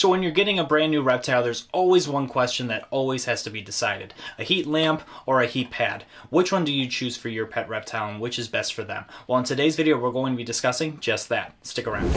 So when you're getting a brand new reptile, there's always one question that always has to be decided. A heat lamp or a heat pad? Which one do you choose for your pet reptile and which is best for them? Well, in today's video, we're going to be discussing just that. Stick around.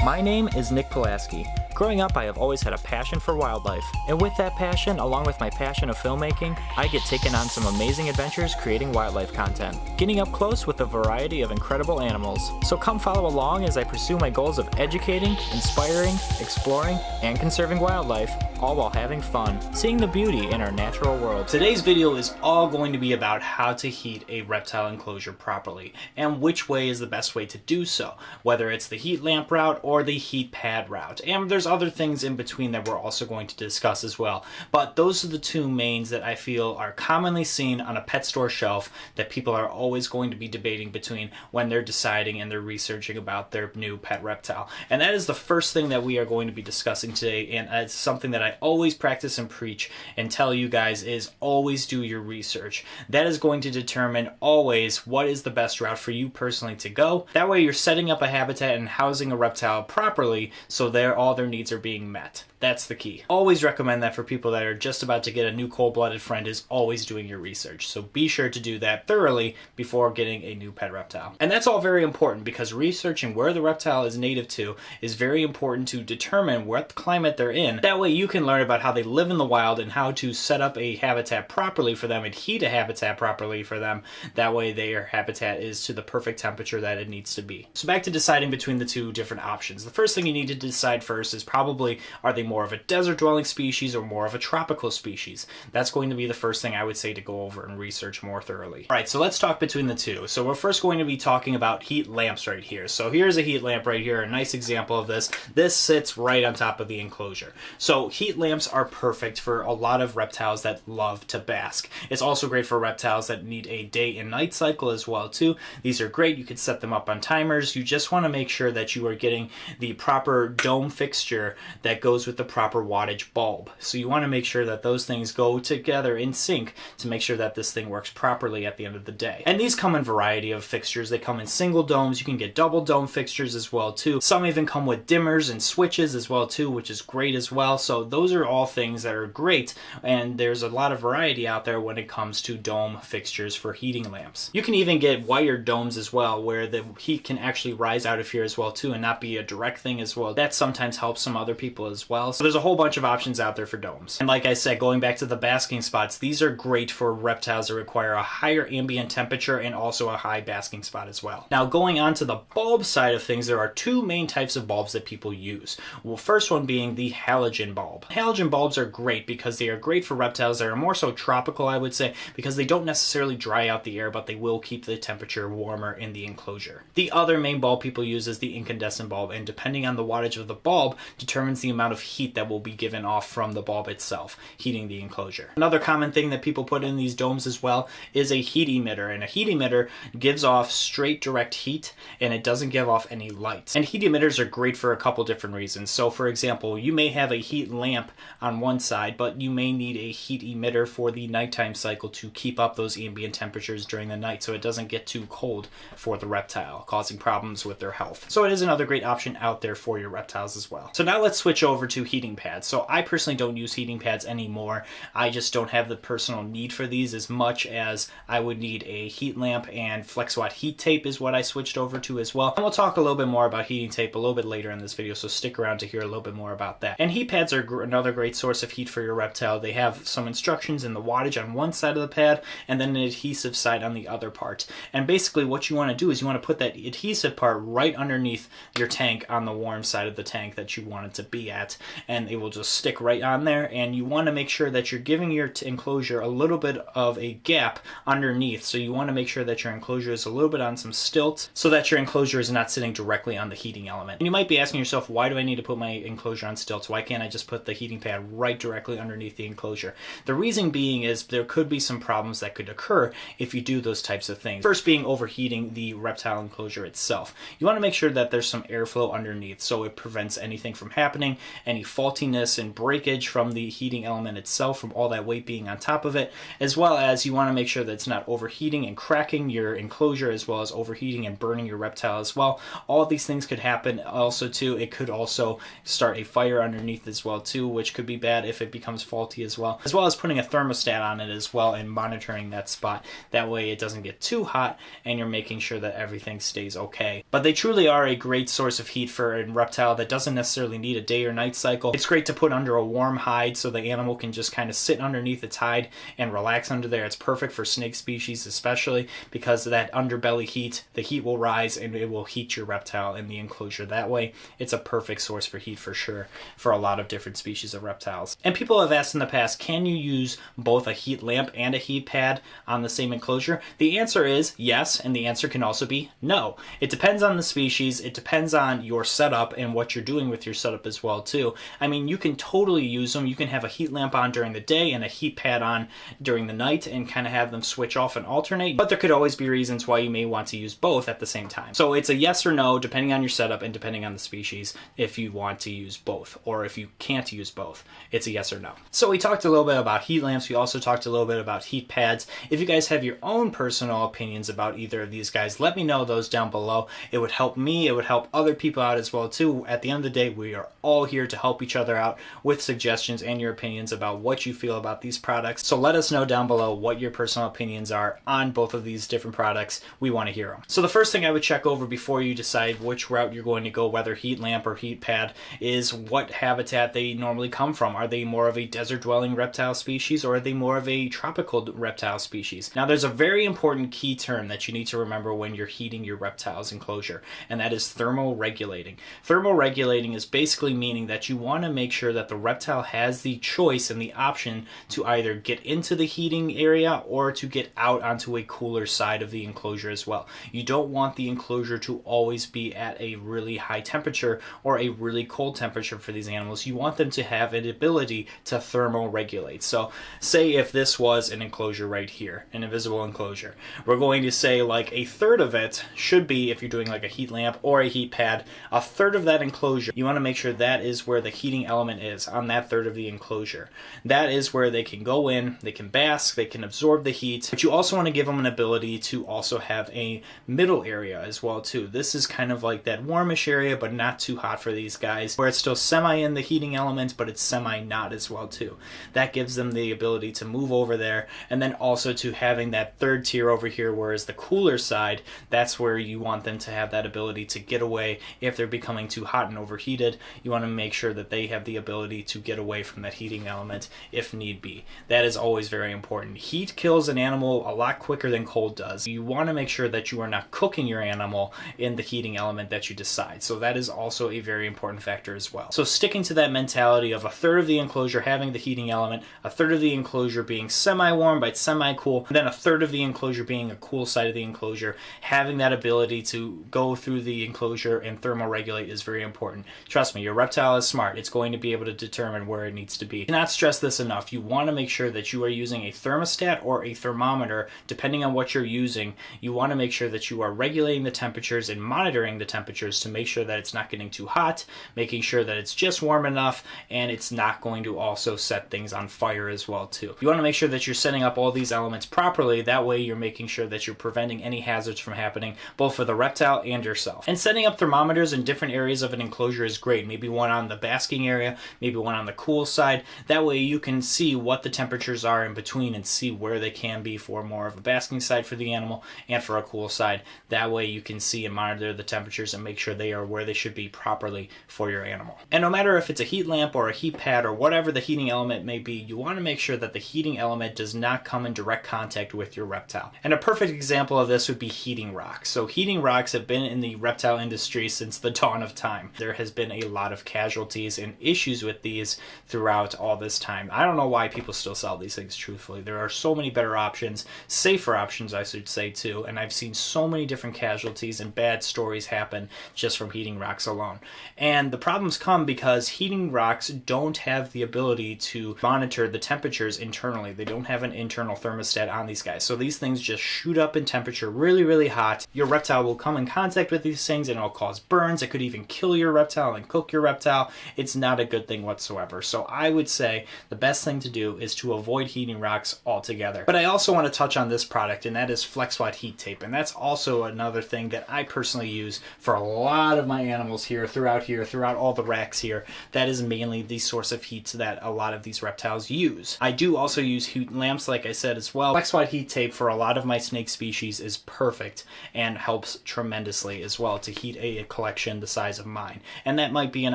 My name is Nick Pulaski. Growing up, I have always had a passion for wildlife, and with that passion, along with my passion of filmmaking, I get taken on some amazing adventures creating wildlife content, getting up close with a variety of incredible animals. So come follow along as I pursue my goals of educating, inspiring, exploring, and conserving wildlife, all while having fun, seeing the beauty in our natural world. Today's video is all going to be about how to heat a reptile enclosure properly, and which way is the best way to do so, whether it's the heat lamp route or the heat pad route. And there's other things in between that we're also going to discuss as well. But those are the two mains that I feel are commonly seen on a pet store shelf that people are always going to be debating between when they're deciding and they're researching about their new pet reptile. And that is the first thing that we are going to be discussing today, and it's something that I always practice and preach and tell you guys is always do your research. That is going to determine always what is the best route for you personally to go. That way you're setting up a habitat and housing a reptile properly so all their needs are being met. That's the key. Always recommend that for people that are just about to get a new cold-blooded friend is always doing your research. So be sure to do that thoroughly before getting a new pet reptile. And that's all very important because researching where the reptile is native to is very important to determine what climate they're in. That way you can learn about how they live in the wild and how to set up a habitat properly for them and heat a habitat properly for them. That way their habitat is to the perfect temperature that it needs to be. So back to deciding between the two different options. The first thing you need to decide first is probably, are they more of a desert dwelling species or more of a tropical species? That's going to be the first thing I would say to go over and research more thoroughly. Alright, so let's talk between the two. So we're first going to be talking about heat lamps right here. So here's a heat lamp right here, a nice example of this. This sits right on top of the enclosure. So heat lamps are perfect for a lot of reptiles that love to bask. It's also great for reptiles that need a day and night cycle as well too. These are great. You could set them up on timers. You just want to make sure that you are getting the proper dome fixture that goes with the proper wattage bulb. So you want to make sure that those things go together in sync to make sure that this thing works properly at the end of the day. And these come in a variety of fixtures. They come in single domes. You can get double dome fixtures as well too. Some even come with dimmers and switches as well too, which is great as well. So those are all things that are great, and there's a lot of variety out there when it comes to dome fixtures for heating lamps. You can even get wired domes as well, where the heat can actually rise out of here as well too and not be a direct thing as well. That sometimes helps some other people as well. So there's a whole bunch of options out there for domes. And like I said, going back to the basking spots, these are great for reptiles that require a higher ambient temperature and also a high basking spot as well. Now going on to the bulb side of things, there are two main types of bulbs that people use. Well, first one being the halogen bulb. Halogen bulbs are great because they are great for reptiles that are more so tropical, I would say, because they don't necessarily dry out the air, but they will keep the temperature warmer in the enclosure. The other main bulb people use is the incandescent bulb, and depending on the wattage of the bulb determines the amount of heat that will be given off from the bulb itself, heating the enclosure. Another common thing that people put in these domes as well is a heat emitter, and a heat emitter gives off straight direct heat and it doesn't give off any light. And heat emitters are great for a couple different reasons. So for example, you may have a heat lamp on one side, but you may need a heat emitter for the nighttime cycle to keep up those ambient temperatures during the night so it doesn't get too cold for the reptile, causing problems with their health. So it is another great option out there for your reptiles as well. So now let's switch over to heating pads. So I personally don't use heating pads anymore. I just don't have the personal need for these as much as I would need a heat lamp, and FlexWatt heat tape is what I switched over to as well. And we'll talk a little bit more about heating tape a little bit later in this video, so stick around to hear a little bit more about that. And heat pads are another great source of heat for your reptile. They have some instructions in the wattage on one side of the pad and then an adhesive side on the other part. And basically what you want to do is you want to put that adhesive part right underneath your tank on the warm side of the tank that you want it to be at, and it will just stick right on there. And you want to make sure that you're giving your enclosure a little bit of a gap underneath. So you want to make sure that your enclosure is a little bit on some stilts so that your enclosure is not sitting directly on the heating element. And you might be asking yourself, why do I need to put my enclosure on stilts? Why can't I just put the heating pad right directly underneath the enclosure? The reason being is there could be some problems that could occur if you do those types of things. First being overheating the reptile enclosure itself. You want to make sure that there's some airflow underneath so it prevents anything anything from happening, any faultiness and breakage from the heating element itself, from all that weight being on top of it, as well as you want to make sure that it's not overheating and cracking your enclosure, as well as overheating and burning your reptile as well. All of these things could happen also too. It could also start a fire underneath as well too, which could be bad if it becomes faulty as well as putting a thermostat on it as well and monitoring that spot. That way it doesn't get too hot and you're making sure that everything stays okay. But they truly are a great source of heat for a reptile that doesn't necessarily need a day or night cycle. It's great to put under a warm hide so the animal can just kind of sit underneath its hide and relax under there. It's perfect for snake species especially, because of that underbelly heat. The heat will rise and it will heat your reptile in the enclosure. That way it's a perfect source for heat for sure for a lot of different species of reptiles. And people have asked in the past, can you use both a heat lamp and a heat pad on the same enclosure? The answer is yes, and the answer can also be no. It depends on the species, it depends on your setup and what you're doing with your setup as well too. I mean, you can totally use them. You can have a heat lamp on during the day and a heat pad on during the night and kind of have them switch off and alternate, but there could always be reasons why you may want to use both at the same time. So it's a yes or no depending on your setup and depending on the species if you want to use both, or if you can't use both, it's a yes or no. So we talked a little bit about heat lamps. We also talked a little bit about heat pads. If you guys have your own personal opinions about either of these guys, let me know those down below. It would help me, it would help other people out as well too. At the end of the day, we are all here to help each other out with suggestions and your opinions about what you feel about these products. So let us know down below what your personal opinions are on both of these different products. We want to hear them. So the first thing I would check over before you decide which route you're going to go, whether heat lamp or heat pad, is what habitat they normally come from. Are they more of a desert dwelling reptile species, or are they more of a tropical reptile species? Now there's a very important key term that you need to remember when you're heating your reptile's enclosure, and that is thermoregulating. Thermoregulating is basically meaning that you want to make sure that the reptile has the choice and the option to either get into the heating area or to get out onto a cooler side of the enclosure as well. You don't want the enclosure to always be at a really high temperature or a really cold temperature for these animals. You want them to have an ability to thermoregulate. So say if this was an enclosure right here, an invisible enclosure, we're going to say like a third of it should be, if you're doing like a heat lamp or a heat pad, a third of that enclosure, you want to make sure that is where the heating element is, on that third of the enclosure. That is where they can go in, they can bask, they can absorb the heat, but you also want to give them an ability to also have a middle area as well too. This is kind of like that warmish area, but not too hot for these guys, where it's still semi in the heating element, but it's semi not as well too. That gives them the ability to move over there, and then also to having that third tier over here, whereas the cooler side, that's where you want them to have that ability to get away if they're becoming too hot and overheated. You want to make sure that they have the ability to get away from that heating element if need be. That is always very important. Heat kills an animal a lot quicker than cold does. You want to make sure that you are not cooking your animal in the heating element that you decide. So that is also a very important factor as well. So sticking to that mentality of a third of the enclosure having the heating element, a third of the enclosure being semi-warm but semi-cool, and then a third of the enclosure being a cool side of the enclosure, having that ability to go through the enclosure and thermoregulate is very important. Trust me, your reptile is smart. It's going to be able to determine where it needs to be. I cannot stress this enough. You want to make sure that you are using a thermostat or a thermometer, depending on what you're using. You want to make sure that you are regulating the temperatures and monitoring the temperatures to make sure that it's not getting too hot, making sure that it's just warm enough, and it's not going to also set things on fire as well too. You want to make sure that you're setting up all these elements properly. That way you're making sure that you're preventing any hazards from happening, both for the reptile and yourself. And setting up thermometers in different areas of an enclosure is great. Maybe one on the basking area, maybe one on the cool side. That way you can see what the temperatures are in between and see where they can be for more of a basking side for the animal and for a cool side. That way you can see and monitor the temperatures and make sure they are where they should be properly for your animal. And no matter if it's a heat lamp or a heat pad or whatever the heating element may be, you want to make sure that the heating element does not come in direct contact with your reptile. And a perfect example of this would be heating rocks. So heating rocks have been in the reptile industry since the dawn of time. There has been a lot of casualties and issues with these throughout all this time. I don't know why people still sell these things, truthfully. There are so many better options, safer options I should say too, and I've seen so many different casualties and bad stories happen just from heating rocks alone. And the problems come because heating rocks don't have the ability to monitor the temperatures internally. They don't have an internal thermostat on these guys. So these things just shoot up in temperature really, really hot. Your reptile will come in contact with these things and it'll cause burns. It could even kill your reptile and cook your reptile, it's not a good thing whatsoever. So I would say the best thing to do is to avoid heating rocks altogether. But I also want to touch on this product, and that is FlexWatt heat tape. And that's also another thing that I personally use for a lot of my animals throughout all the racks here. That is mainly the source of heat that a lot of these reptiles use. I do also use heat lamps, like I said, as well. FlexWatt heat tape for a lot of my snake species is perfect and helps tremendously as well to heat a collection the size of mine. And that might be an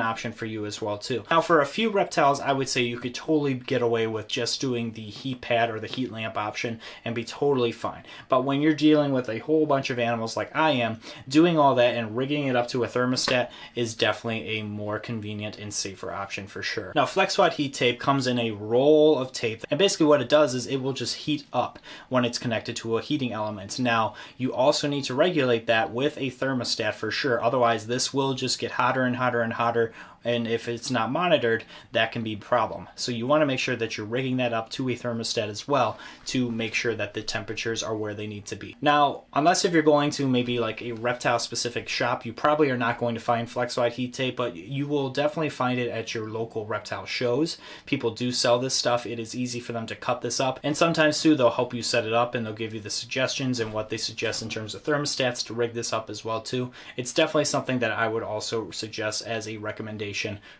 option for you as well too. Now for a few reptiles, I would say you could totally get away with just doing the heat pad or the heat lamp option and be totally fine. But when you're dealing with a whole bunch of animals like I am, doing all that and rigging it up to a thermostat is definitely a more convenient and safer option for sure. Now FlexWatt heat tape comes in a roll of tape, and basically what it does is it will just heat up when it's connected to a heating element. Now you also need to regulate that with a thermostat for sure, otherwise this will just get hotter and hotter and hotter, and if it's not monitored, that can be a problem. So you want to make sure that you're rigging that up to a thermostat as well to make sure that the temperatures are where they need to be. Now, unless if you're going to maybe like a reptile specific shop, you probably are not going to find FlexWatt heat tape, but you will definitely find it at your local reptile shows. People do sell this stuff. It is easy for them to cut this up, and sometimes too they'll help you set it up and they'll give you the suggestions and what they suggest in terms of thermostats to rig this up as well too. It's definitely something that I would also suggest as a recommendation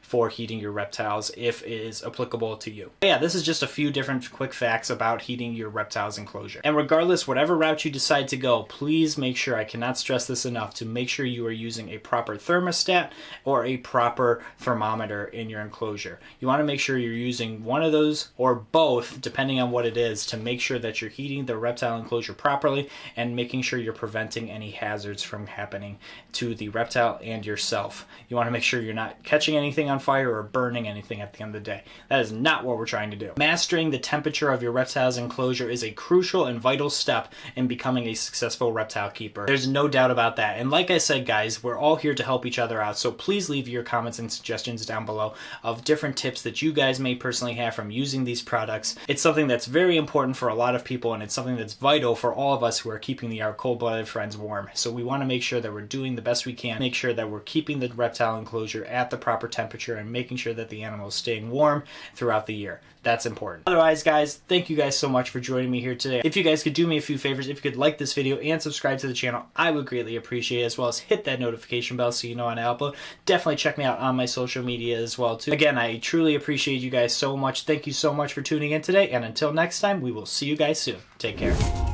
for heating your reptiles if it is applicable to you. But yeah, this is just a few different quick facts about heating your reptiles enclosure. And regardless, whatever route you decide to go, please make sure, I cannot stress this enough, to make sure you are using a proper thermostat or a proper thermometer in your enclosure. You want to make sure you're using one of those or both, depending on what it is, to make sure that you're heating the reptile enclosure properly and making sure you're preventing any hazards from happening to the reptile and yourself. You want to make sure you're not catching anything on fire or burning anything at the end of the day. That is not what we're trying to do. Mastering the temperature of your reptile's enclosure is a crucial and vital step in becoming a successful reptile keeper. There's no doubt about that. And like I said, guys, we're all here to help each other out. So please leave your comments and suggestions down below of different tips that you guys may personally have from using these products. It's something that's very important for a lot of people, and it's something that's vital for all of us who are keeping our cold-blooded friends warm. So we want to make sure that we're doing the best we can, make sure that we're keeping the reptile enclosure at the proper temperature and making sure that the animal is staying warm throughout the year. That's important. Otherwise, guys, thank you guys so much for joining me here today. If you guys could do me a few favors, if you could like this video and subscribe to the channel, I would greatly appreciate it, as well as hit that notification bell so you know when I upload. Definitely check me out on my social media as well too. Again, I truly appreciate you guys so much. Thank you so much for tuning in today, and until next time, we will see you guys soon. Take care.